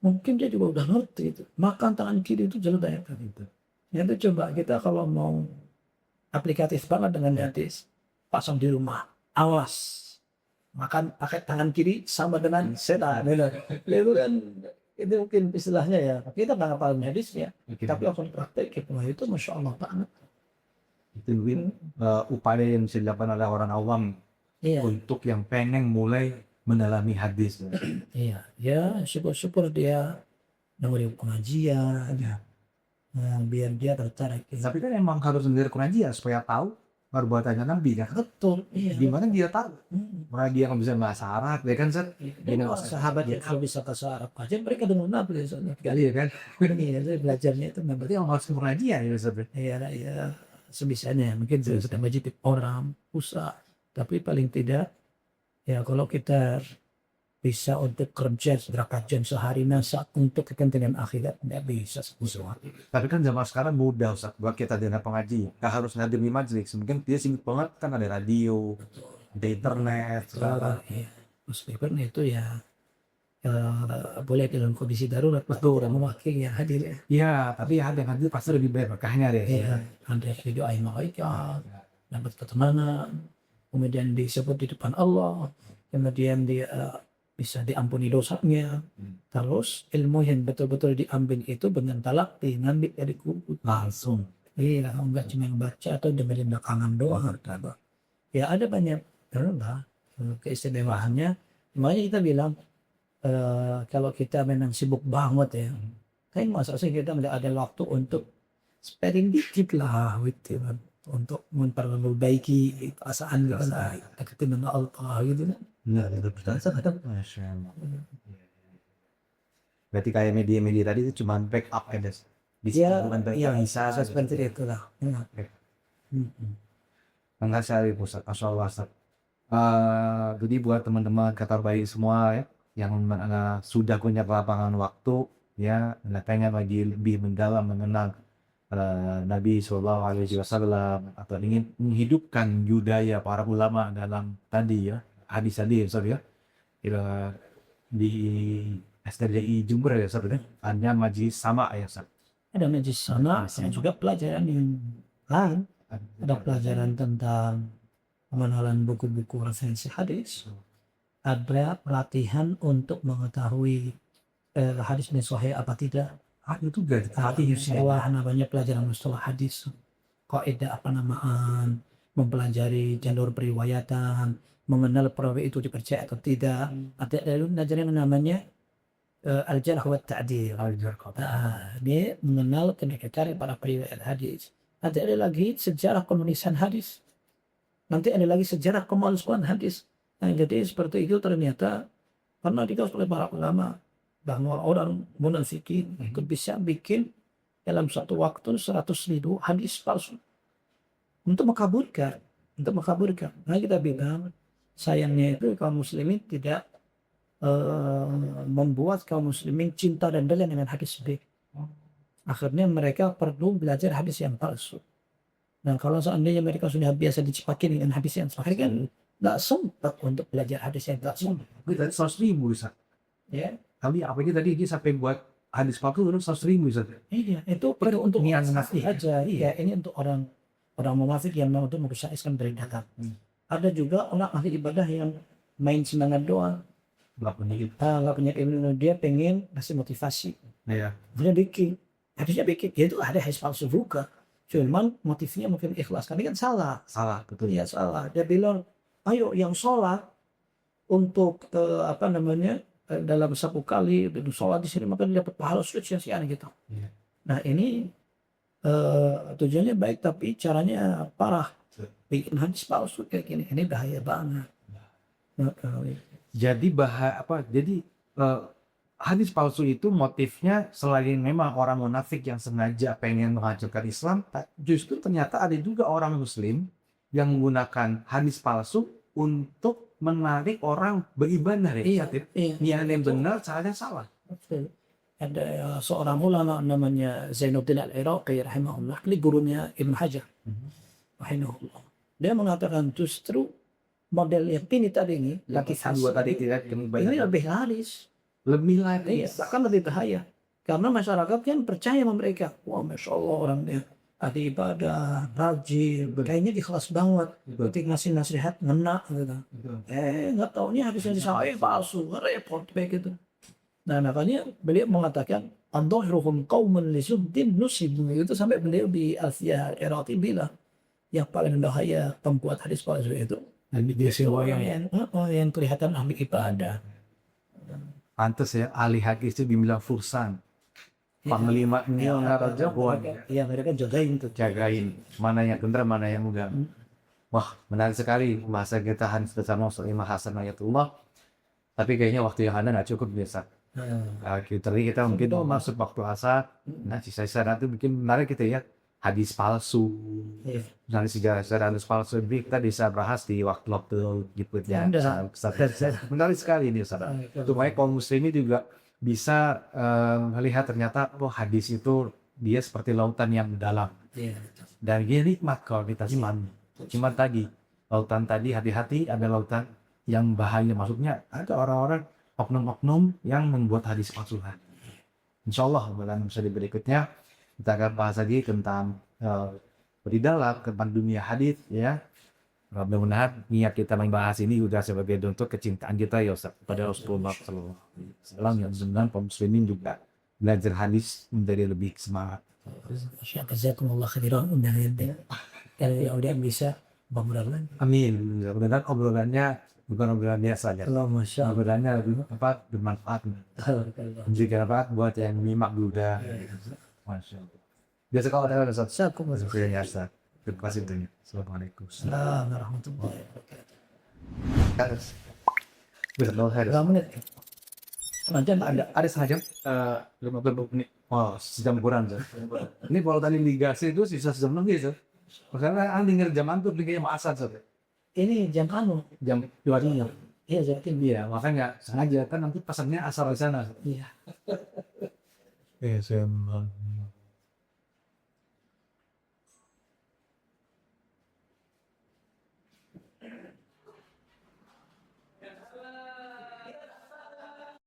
mungkin dia juga udah ngerti itu. Makan tangan kiri itu jelek ya. Itu coba kita kalau mau aplikatif banget dengan hadis, pasang di rumah. Awas. Makan pakai tangan kiri sama dengan setan. Itu kan itu mungkin istilahnya ya. Kita nggak ngapalin hadisnya, tapi langsung praktek gitu. Itu masya Allah banget.
Itu mungkin upaya yang bisa dilakukan oleh orang awam untuk yang pengen mulai mendalami hadis.
Iya, ya syukur-syukur dia dengerin pengajian, biar dia tertarik.
Tapi kan emang harus dengar pengajian supaya tahu perbuatannya Nabi kan.
Betul, iya.
Gimana dia tahu? Orang dia nggak bisa bahasa Arab, ya kan Seth?
Sahabat yang kalau bisa bahasa Arab aja mereka dengar Nabi soalnya.
Kali ya kan?
Iya, jadi belajarnya itu
Berarti yang harus pengajian ya Seth.
Iya, sebisanya. Mungkin sudah majid orang, pusat. Tapi paling tidak, ya kalau kita bisa untuk kerja berapa jam sehari masak untuk kepentingan akhirat, tidak bisa semua.
Tapi kan zaman sekarang mudah Ustaz buat kita dengar pengajian. Nggak harus hadir di majelis. Mungkin dia sibuk banget kan ada radio, ada internet, sekarang.
Ya, meskipun itu ya boleh dalam kondisi darurat, betul orang mewakili ya hadir ya.
Iya, tapi ada yang hadir pasti lebih baik berkahnya deh.
Iya, ada didoain malaikat, dapat ketenangan, kemudian disebut di depan Allah, kemudian dia bisa diampuni dosanya. Terus ilmu yang betul-betul diambil itu dengan talaqi, ngambil dari buku langsung. Iya, enggak cuma baca atau dengerin belakangan doang. Ya ada banyak keistimewaannya. Makanya kita bilang kalau kita memang sibuk banget ya, kayak masa sih kita nggak ada waktu untuk sparing dikit lah gitu kan, untuk memperbaiki perasaan kita deketin dengan Allah gitu kan.
Benar, itu betul. Masya Allah. Berarti kayak media-media tadi itu cuma backup aja.
Ya,
Bukan backup
ya,
bisa.
seperti itu lah. Ya.
Enggak sekali Ustaz, Masya Allah Ustaz. Jadi buat teman-teman Qatar Baik semua ya, yang sudah punya lapangan waktu ya, dan pengen lagi lebih mendalam mengenal Nabi Shallallahu Alaihi Wasallam atau ingin menghidupkan budaya para ulama dalam tadi ya hadis tadi ya Ustaz ya. Di STDI Jember ya Ustaz ya, hanya majelis sama ya Ustaz.
Ada majlis sana, saya juga pelajaran yang lain. Ada pelajaran tentang pengenalan buku-buku referensi hadis. Ada pelatihan untuk mengetahui hadis ini sahih apa tidak.
Itu gak
Hadis sekolah namanya pelajaran mustalah hadis. Kaidah penamaan, mempelajari jalur periwayatan, mengenal perawi itu dipercaya atau tidak. Ada lalu ngajarin namanya al-jarh wa ta'dil. Dia mengenal kedekatan para periwayat hadis. Nanti ada lagi sejarah penulisan hadis. Nanti ada lagi sejarah kemaluan hadis. Nah, jadi seperti itu ternyata karena dikatakan oleh para ulama bahwa orang munafikin itu bisa bikin dalam satu waktu 100.000 hadis palsu untuk mengkaburkan. Nah kita bilang sayangnya itu kaum muslimin tidak membuat kaum muslimin cinta dan doyan dengan hadis baik. Akhirnya mereka perlu belajar hadis yang palsu. Dan kalau seandainya mereka sudah biasa dicepakin dengan hadis yang sahih kan nggak sempat untuk belajar hadis yang palsu.
Kita 100.000 Ustaz.
Ya,
Kali apa ini tadi dia sampai buat hadis palsu itu 100.000 Ustaz.
iya itu perlu untuk
Niat
munafik
ngasih.
aja. Iya, ini untuk orang munafik yang mau untuk merusak Islam dari dalam. Ada juga orang ahli ibadah yang main semangat doang.
Nggak punya
Nggak punya ilmu, dia pengen kasih motivasi.
ya.
Dia bikin, habisnya bikin, dia itu ada hadis palsu juga. Cuman motifnya mungkin ikhlas, karena kan salah.
Salah betul.
Iya salah. Dia bilang, ayo yang sholat untuk dalam 1 kali sholat di sini maka dapat pahala sia-sia gitu.
Iya.
Nah ini tujuannya baik tapi caranya parah. Bikin hadis palsu kayak gini, ini bahaya banget.
Jadi jadi hadis palsu itu motifnya selain memang orang munafik yang sengaja pengen menghancurkan Islam, justru ternyata ada juga orang Muslim yang menggunakan hadis palsu untuk menarik orang beribadah ya.
Iya.
Yang benar, caranya salah.
Betul. Ada seorang ulama namanya Zainuddin Al-Iraqi rahimahullah, ini gurunya Ibn Hajar rahimahullah. Dia mengatakan justru model yang ini tadi ini lagi
Dua tadi tidak
ini lebih laris.
lebih
Iya,
laris.
bahkan lebih bahaya. Karena masyarakat kan percaya sama mereka. Wah, Masya Allah orang dia ada ibadah, rajin, kayaknya ikhlas banget. Ketika ngasih nasihat, ngena gitu. Nggak taunya habisnya disalahin palsu, repot kayak gitu. Nah, makanya beliau mengatakan, "Andhahiruhum qaumun lisuddin nusibu." Itu sampai beliau di Alfiyah Iraqi bilang, yang paling bahaya pembuat hadis palsu itu yang kelihatan ahli ibadah.
Pantes ya, ahli hadis itu dibilang fursan. Panglimanya nggak jagoan.
Iya, mereka jagain tuh.
Jagain mana yang benar, mana yang enggak. Wah, menarik sekali pembahasan kita hadis bersama Ustaz Imam Hasan Ayatullah. Tapi kayaknya waktu yang ada nggak cukup biasa. Kita mungkin mau masuk waktu asar. Nah, sisa-sisa nanti mungkin menarik kita ya hadis palsu. Nanti sejarah hadis palsu kita bisa bahas di waktu-waktu berikutnya. Menarik sekali ini Ustaz. Supaya kaum muslimin juga bisa melihat ternyata hadis itu dia seperti lautan yang dalam. Dan dia nikmat kalau kita cuman tadi lautan tadi hati-hati, ada lautan yang bahaya, maksudnya ada orang-orang oknum-oknum yang membuat hadis palsu. Insyaallah dalam episode berikutnya kita akan bahas lagi tentang lebih dalam tentang dunia hadis ya. Mudah-mudahan niat kita membahas ini juga sebagai bentuk kecintaan kita ya Ustaz kepada Rasulullah Sallallahu Alaihi Wasallam, yang sebenarnya kaum muslimin juga belajar hadis menjadi lebih semangat.
Jazakumullah khairan dari audiens bisa berobrolan.
Amin. Mudah-mudahan obrolannya bukan obrolan biasa aja.
Allah masya
Obrolannya bermanfaat. Memberikan manfaat buat yang menyimak juga. Masya Allah. Biasa kalau ada Ustaz.
Jazakumullah
Ya Ustaz. Terima kasih tentunya. Assalamualaikum.
khairan warahmatullahi wabarakatuh.
Berapa
Berapa menit? Macam
ada sejam 50 menit. Oh, sejam kurang. Ustaz. Ini kalau tadi Liga C itu sisa sejam lebih Ustaz. Karena denger jam antum Liga yang asal Ustaz.
ini jam anu.
Jam 2
Iya jadi
Iya, makanya sengaja kan nanti pesannya asal di sana.
iya.
Saya